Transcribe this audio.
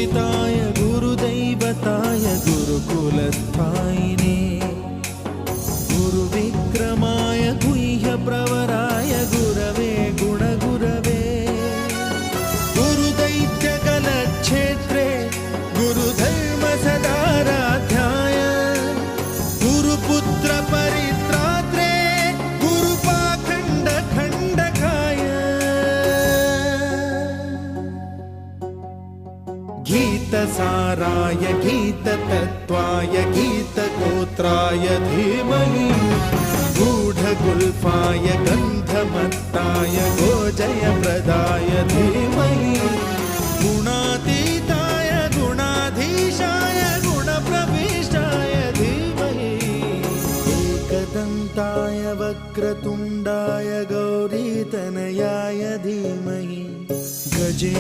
गुरुपूजिताय गुरुदैवताय गुरुकुलस्थायिने गुरुविक्रमाय गुह्यप्रवराय गुरवे गुणगुरवे गुरुदैत्यकलक्षेत्रे गुरुधर्मसदाराध्याय गुरुपुत्रपरित्रात्रे गुरुपाखण्डखण्डकाय गीतसाराय गीततत्त्वाय गीतगोत्राय धीमहि गूढगुल्फाय गन्धमत्ताय गोजयप्रदाय धीमहि गुणातीताय गुणाधीशाय गुणप्रविष्टाय धीमहि एकदन्ताय वक्रतुण्ड